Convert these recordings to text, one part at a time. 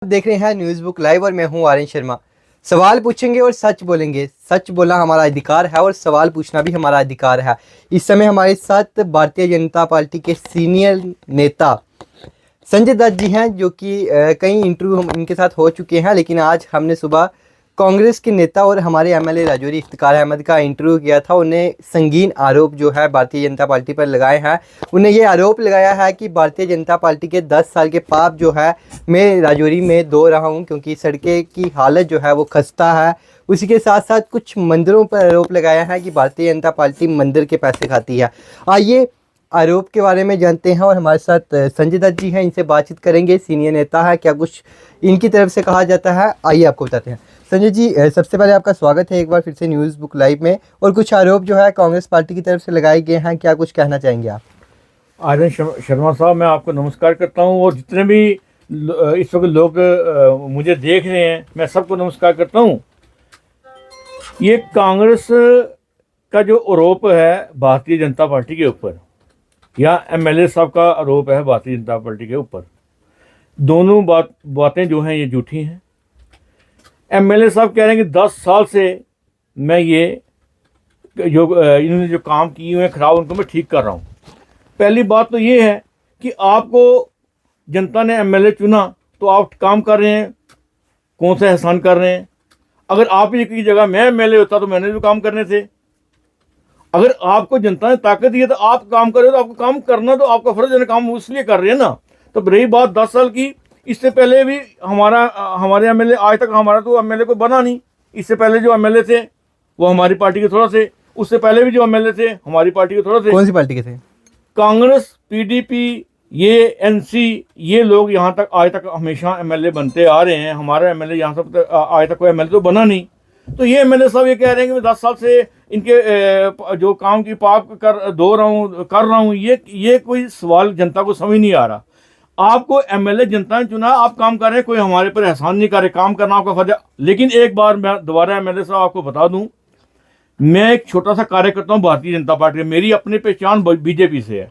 देख रहे हैं न्यूज़ बुक लाइव और मैं हूं आर्यन शर्मा। सवाल पूछेंगे और सच बोलेंगे। सच बोलना हमारा अधिकार है और सवाल पूछना भी हमारा अधिकार है। इस समय हमारे साथ भारतीय जनता पार्टी के सीनियर नेता संजय दत्त जी हैं, जो कि कई इंटरव्यू हम इनके साथ हो चुके हैं, लेकिन आज हमने सुबह कांग्रेस के नेता और हमारे एमएलए राजौरी इफ्तिकार अहमद का इंटरव्यू किया था। उन्हें संगीन आरोप जो है भारतीय जनता पार्टी पर लगाए हैं। उन्हें ये आरोप लगाया है कि भारतीय जनता पार्टी के 10 साल के पाप जो है मैं राजौरी में धो रहा हूं, क्योंकि सड़कें की हालत जो है वो खस्ता है। उसी के साथ साथ कुछ मंदिरों पर आरोप लगाया है कि भारतीय जनता पार्टी मंदिर के पैसे खाती है। आइए आरोप के बारे में जानते हैं और हमारे साथ संजय दत्त जी हैं, इनसे बातचीत करेंगे। सीनियर नेता है, क्या कुछ इनकी तरफ से कहा जाता है, आइए आपको बताते हैं। संजय जी, सबसे पहले आपका स्वागत है एक बार फिर से न्यूज़ बुक लाइव में। और कुछ आरोप जो है कांग्रेस पार्टी की तरफ से लगाए गए हैं, क्या कुछ कहना चाहेंगे आप? आर्यन शर्मा साहब, मैं आपको नमस्कार करता हूं और जितने भी इस वक्त लोग मुझे देख रहे हैं, मैं सबको नमस्कार करता हूं। ये कांग्रेस का जो आरोप है भारतीय जनता पार्टी के ऊपर, या एमएलए साहब का आरोप है भारतीय जनता पार्टी के ऊपर, दोनों बातें जो हैं ये झूठी हैं। एमएलए साहब कह रहे हैं कि 10 साल से मैं ये जो इन्होंने जो काम किए हुए हैं खराब, उनको मैं ठीक कर रहा हूँ। पहली बात तो ये है कि आपको जनता ने एमएलए चुना तो आप काम कर रहे हैं, कौन सा एहसान कर रहे हैं। अगर आप ही की जगह मैं एमएलए होता तो मैंने भी काम करने थे। अगर आपको जनता ने ताकत दी है तो आप काम कर रहे हो, तो आपको काम करना तो आपका फर्ज है, काम इसलिए कर रहे हैं ना। तो रही बात 10 साल की, इससे पहले भी हमारे एमएलए, आज तक हमारा तो एमएलए कोई बना नहीं। इससे पहले जो एमएलए थे वो हमारी पार्टी के थोड़ा थे, उससे पहले भी जो एमएलए थे हमारी पार्टी के थोड़ा थे। कौन सी पार्टी के थे? कांग्रेस, पीडीपी, ये एनसी, ये लोग यहाँ तक आज तक हमेशा एमएलए बनते आ रहे हैं। हमारा एमएलए यहाँ तक आज तक कोई एमएलए तो बना नहीं। तो ये एमएलए साहब ये कह रहे हैं कि मैं 10 साल से इनके जो काम की पाप कर रहा हूँ, ये कोई सवाल जनता को समझ नहीं आ रहा। आपको एमएलए जनता ने चुना, आप काम कर रहे हैं, कोई हमारे पर एहसान नहीं कर रहे, काम करना आपका फर्ज है। लेकिन एक बार मैं दोबारा एमएलए साहब आपको बता दूं, मैं एक छोटा सा कार्यकर्ता हूं भारतीय जनता पार्टी में, मेरी अपनी पहचान बीजेपी से है।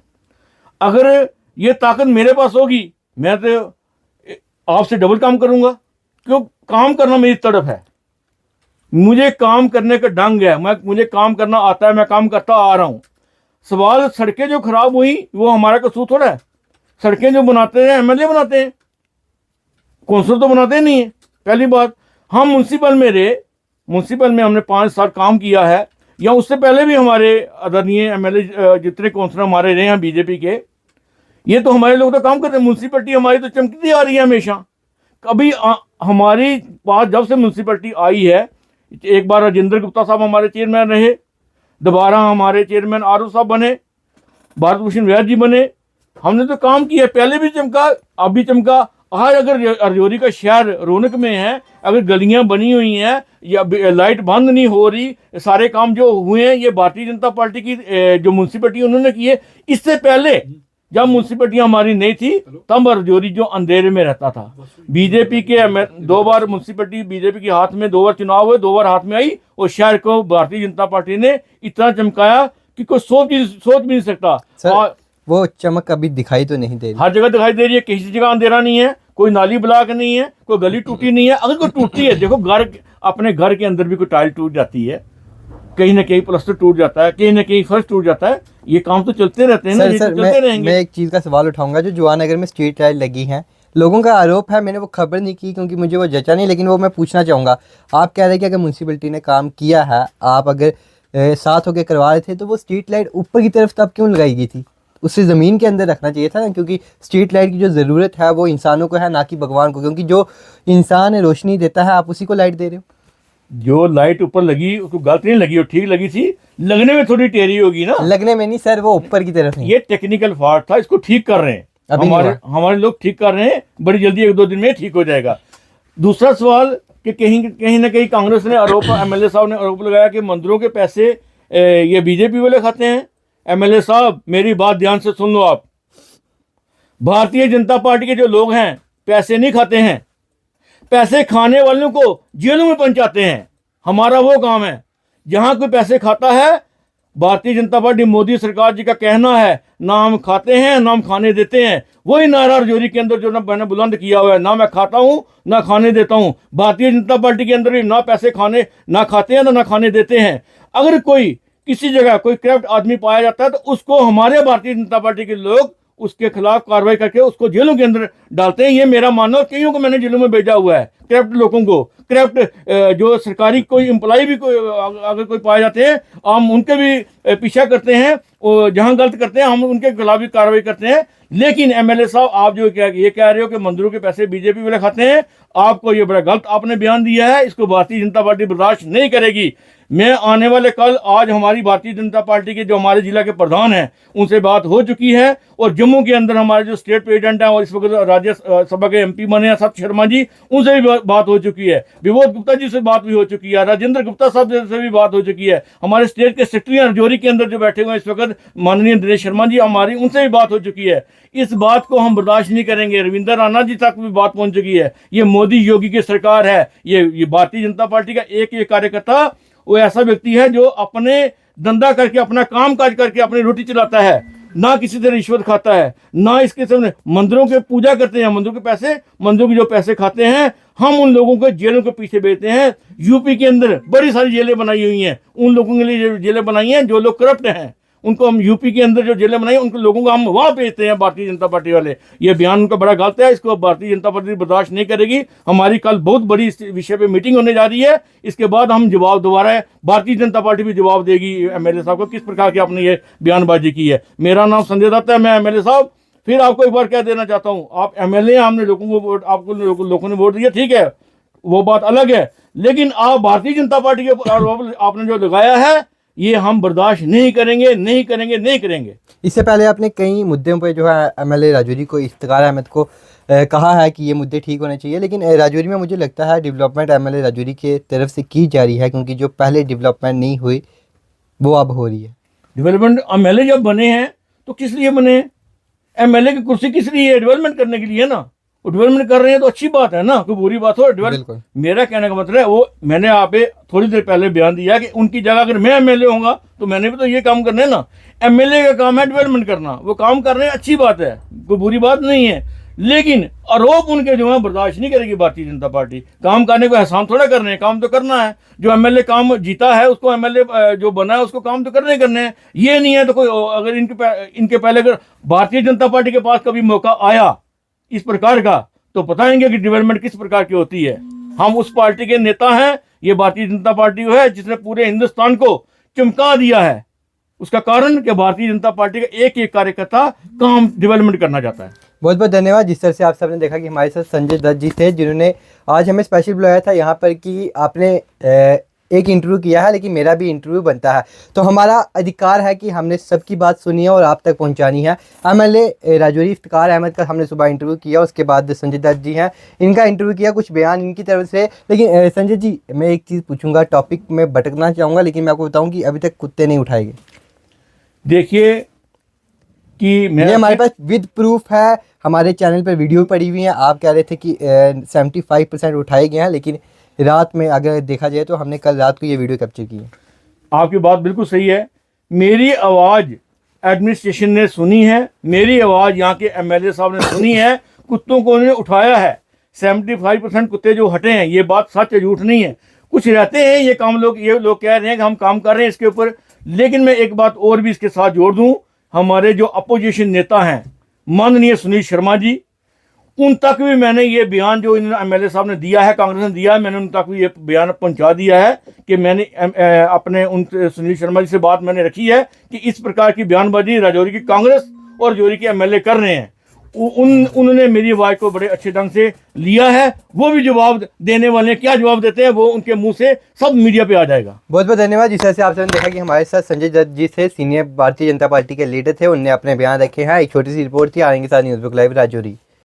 अगर ये ताकत मेरे पास होगी, मैं तो आपसे डबल काम करूंगा, क्यों? काम करना मेरी तड़प है, मुझे काम करने का ढंग है, मुझे काम करना आता है, मैं काम करता आ रहा हूं। सवाल सड़कें जो खराब हुई वो हमारा कसूर थोड़ा है। सड़कें जो बनाते हैं एमएलए बनाते हैं, कौंसिल तो बनाते नहीं है। पहली बात, हम म्यूनसिपल में हमने 5 साल काम किया है, या उससे पहले भी हमारे आदरणीय एमएलए जितने कौंसिलर हमारे रहे हैं बीजेपी के, ये तो हमारे लोग तो काम करते हैं। म्यूनसिपलिटी हमारी तो चमकती आ रही है हमेशा। कभी हमारी पास जब से म्यूनसिपलिटी आई है, एक बार राजेंद्र गुप्ता साहब हमारे चेयरमैन रहे, दोबारा हमारे चेयरमैन आरू साहब बने, भारत भूषण वैद जी बने। हमने तो काम किया, पहले भी चमका, अब भी चमका। आज अगर राजौरी का शहर रौनक में है, अगर गलियां बनी हुई हैं या लाइट बंद नहीं हो रही, सारे काम जो हुए हैं ये भारतीय जनता पार्टी की जो म्यूनसिपलिटी उन्होंने किए। इससे पहले जब म्यूनसिपलिटी हमारी नहीं थी तब राजौरी जो अंधेरे में रहता था। बीजेपी के 2 बार म्यूनसिपलिटी बीजेपी के हाथ में, 2 बार चुनाव हुए, 2 बार हाथ में आई, और शहर को भारतीय जनता पार्टी ने इतना चमकाया कि कोई सोच भी नहीं सकता। वो चमक अभी दिखाई तो नहीं दे रही? हर जगह दिखाई दे रही है, किसी जगह अंधेरा नहीं है, कोई नाली ब्लॉक नहीं है, कोई गली टूटी नहीं है। अगर कोई टूटती है, देखो अपने घर के अंदर भी कोई टाइल टूट जाती है, कहीं ना कहीं प्लास्टर टूट जाता है, कहीं ना कहीं फर्श टूट जाता है। ये काम तो चलते रहते हैं ना, चलते रहेंगे। मैं एक चीज़ का सवाल उठाऊंगा, जो जवाहर नगर में स्ट्रीट लाइट लगी हैं, लोगों का आरोप है, मैंने वो खबर नहीं की क्योंकि मुझे वो जचा नहीं, लेकिन वो मैं पूछना चाहूँगा। आप कह रहे हैं कि अगर म्यूनसिपलिटी ने काम किया है, आप अगर साथ होकर करवा रहे थे, तो वो स्ट्रीट लाइट ऊपर की तरफ तब क्यों लगाई गई थी? उससे ज़मीन के अंदर रखना चाहिए था ना, क्योंकि स्ट्रीट लाइट की जो ज़रूरत है वो इंसानों को है, ना कि भगवान को, क्योंकि जो इंसान रोशनी देता है आप उसी को लाइट दे रहे हो। जो लाइट ऊपर लगी उसको गलत नहीं लगी, वो ठीक लगी थी, लगने में थोड़ी टेढ़ी होगी ना। लगने में नहीं सर, वो ऊपर की तरफ नहीं। ये टेक्निकल फॉल्ट था, इसको ठीक कर रहे हैं, हमारे लोग ठीक कर रहे हैं, बड़ी जल्दी 1-2 दिन में ठीक हो जाएगा। दूसरा सवाल कि कहीं ना कहीं कांग्रेस ने एमएलए साहब ने आरोप लगाया कि मंदिरों के पैसे ये बीजेपी वाले खाते हैं। एमएलए साहब मेरी बात ध्यान से सुन लो आप, भारतीय जनता पार्टी के जो लोग हैं पैसे नहीं खाते हैं, पैसे खाने वालों को जेलों में पहुंचाते हैं। हमारा वो काम है, जहां कोई पैसे खाता है भारतीय जनता पार्टी मोदी सरकार जी का कहना है, ना हम खाते हैं ना हम खाने देते हैं। वही नारा राजौरी के अंदर जो ना मैंने बुलंद किया हुआ है, ना मैं खाता हूं ना खाने देता हूं। भारतीय जनता पार्टी के अंदर भी ना पैसे खाने ना खाते हैं ना खाने देते हैं। अगर कोई किसी जगह कोई करप्ट आदमी पाया जाता है तो उसको हमारे भारतीय जनता पार्टी के लोग उसके खिलाफ कार्रवाई करके उसको जेलों के अंदर डालते हैं। ये मेरा मानना है। कईयों को मैंने जेलों में भेजा हुआ है, करप्ट लोगों को, करप्ट जो सरकारी कोई एम्प्लॉय भी कोई अगर कोई पाए जाते हैं, हम उनके भी पीछा करते हैं और जहां गलत करते हैं हम उनके खिलाफ भी कार्रवाई करते हैं। लेकिन एमएलए साहब, आप जो ये कह रहे हो कि मंदिरों के पैसे बीजेपी वाले खाते हैं, आपको ये बड़ा गलत आपने बयान दिया है। इसको भारतीय जनता पार्टी बर्दाश्त नहीं करेगी। मैं आने वाले कल, आज हमारी भारतीय जनता पार्टी के जो हमारे जिला के प्रधान हैं उनसे बात हो चुकी है, और जम्मू के अंदर हमारे जो स्टेट प्रेसिडेंट हैं और इस वक्त राज्यसभा के एमपी बने हैं सत्य शर्मा जी, उनसे भी बात हो चुकी है। विबोध गुप्ता जी से बात भी हो चुकी है, राजेंद्र गुप्ता साहब से भी बात हो चुकी है। हमारे स्टेट के सेक्रेटरी राजौरी के अंदर जो बैठे हुए हैं इस वक्त माननीय दिनेश शर्मा जी हमारी, उनसे भी बात हो चुकी है। इस बात को हम बर्दाश्त नहीं करेंगे। रविंदर राणा जी तक भी बात पहुंच चुकी है। ये मोदी योगी की सरकार है। ये भारतीय जनता पार्टी का एक कार्यकर्ता वो ऐसा व्यक्ति है जो अपने धंधा करके, अपना काम काज करके अपनी रोटी चलाता है, ना किसी से रिश्वत खाता है, ना इसके सामने मंदिरों के पूजा करते हैं, मंदिरों के जो पैसे खाते हैं हम उन लोगों को जेलों के पीछे भेजते हैं। यूपी के अंदर बड़ी सारी जेलें बनाई हुई हैं, उन लोगों के लिए जेलें बनाई हैं जो लोग करप्ट हैं, उनको हम यूपी के अंदर जो जेलें बनाई उनको लोगों को हम वहां भेजते हैं भारतीय जनता पार्टी वाले। ये बयान उनका बड़ा गलत है। इसको भारतीय जनता पार्टी बर्दाश्त नहीं करेगी। हमारी कल बहुत बड़ी इस विषय पे मीटिंग होने जा रही है। इसके बाद हम जवाब दोबारा है, भारतीय जनता पार्टी भी जवाब देगी एमएलए साहब को किस प्रकार की आपने ये बयानबाजी की है। मेरा नाम संजय दत्त है, मैं एमएलए साहब फिर आपको एक बार क्या देना चाहता हूँ, आप एमएलए, हमने लोगों को वोट, आपको लोगों ने वोट दिया, ठीक है, वो बात अलग है। लेकिन आप भारतीय जनता पार्टी के आरोप आपने जो लगाया है ये हम बर्दाश्त नहीं करेंगे, नहीं करेंगे, नहीं करेंगे। इससे पहले आपने कई मुद्दों पे जो है एमएलए राजौरी को, इफ्तिखार अहमद को कहा है कि ये मुद्दे ठीक होने चाहिए, लेकिन राजौरी में मुझे लगता है डेवलपमेंट एमएलए राजौरी के तरफ से की जा रही है, क्योंकि जो पहले डेवलपमेंट नहीं हुई वो अब हो रही है। डेवलपमेंट एमएलए जब बने हैं तो किस लिए बने? एमएलए की कुर्सी किस लिए है? डेवलपमेंट करने के लिए ना। वो डेवलपमेंट कर रहे हैं तो अच्छी बात है ना, कोई बुरी बात हो डेवलपमेंट। मेरा कहने का मतलब है, वो मैंने आप थोड़ी देर पहले बयान दिया कि उनकी जगह अगर मैं एमएलए होऊंगा तो मैंने भी तो ये काम करना है ना। एमएलए का काम है डेवलपमेंट करना, वो काम कर रहे हैं, अच्छी बात है, कोई बुरी बात नहीं है। लेकिन आरोप उनके जो है बर्दाश्त नहीं करेगी भारतीय जनता पार्टी। काम करने को एहसान थोड़ा कर रहे हैं, काम तो करना है। जो एमएलए काम जीता है उसको, एमएलए जो बना है उसको काम तो करने हैं। ये नहीं है तो कोई अगर इनके पहले अगर भारतीय जनता पार्टी के पास कभी मौका आया इस प्रकार का तो बताएंगे कि डेवलपमेंट किस प्रकार की होती है। हम उस पार्टी के नेता हैं, ये भारतीय जनता पार्टी है जिसने पूरे हिंदुस्तान को चमका दिया है। उसका कारण कि भारतीय जनता पार्टी का एक कार्यकर्ता काम डेवलपमेंट करना चाहता है। बहुत बहुत धन्यवाद। जिस तरह से आप सबने देखा कि हमारे साथ संजय दत्त जी थे, जिन्होंने आज हमें स्पेशल बुलाया था यहाँ पर कि आपने एक इंटरव्यू किया है, लेकिन मेरा भी इंटरव्यू बनता है, तो हमारा अधिकार है कि हमने सबकी बात सुनी है और आप तक पहुंचानी है। एमएलए राजौरी इफ्तिखार अहमद का हमने सुबह इंटरव्यू किया, उसके बाद संजय दत्त जी हैं, इनका इंटरव्यू किया, कुछ बयान इनकी तरफ से। लेकिन संजय जी, मैं एक चीज़ पूछूंगा, टॉपिक में भटकना चाहूँगा, लेकिन मैं आपको बताऊँ कि अभी तक कुत्ते नहीं उठाए गए। देखिए कि ये हमारे पास विद प्रूफ है, हमारे चैनल पर वीडियो पड़ी हुई है। आप कह रहे थे कि 75% उठाए गए हैं, लेकिन रात में अगर देखा जाए तो हमने कल रात को ये वीडियो कैप्चर की है। आपकी बात बिल्कुल सही है। मेरी आवाज़ एडमिनिस्ट्रेशन ने सुनी है, मेरी आवाज़ यहाँ के एमएलए साहब ने सुनी है, कुत्तों को उन्होंने उठाया है। 75% कुत्ते जो हटे हैं, ये बात सच है, झूठ नहीं है। कुछ रहते हैं ये लोग कह रहे हैं कि हम काम कर रहे हैं इसके ऊपर। लेकिन मैं एक बात और भी इसके साथ जोड़ दूँ, हमारे जो अपोजिशन नेता हैं माननीय सुनील शर्मा जी, उन तक भी मैंने ये बयान जो इन एमएलए साहब ने दिया है, कांग्रेस ने दिया है, मैंने उन तक भी ये बयान पहुंचा दिया है कि मैंने अपने उन सुनील शर्मा जी से बात मैंने रखी है कि इस प्रकार की बयानबाजी राजौरी की कांग्रेस और राजौरी के एमएलए कर रहे हैं। उन्होंने मेरी आवाज़ को बड़े अच्छे ढंग से लिया है। वो भी जवाब देने वाले हैं, क्या जवाब देते हैं वो उनके मुंह से सब मीडिया पे आ जाएगा। बहुत बहुत धन्यवाद। जिस तरह से आपने देखा कि हमारे साथ संजय दत्त जी थे, सीनियर भारतीय जनता पार्टी के लीडर थे, उनने अपने बयान रखे हैं। एक छोटी सी रिपोर्ट थी, आएंगे साथ न्यूज़ बुक लाइव राजौरी।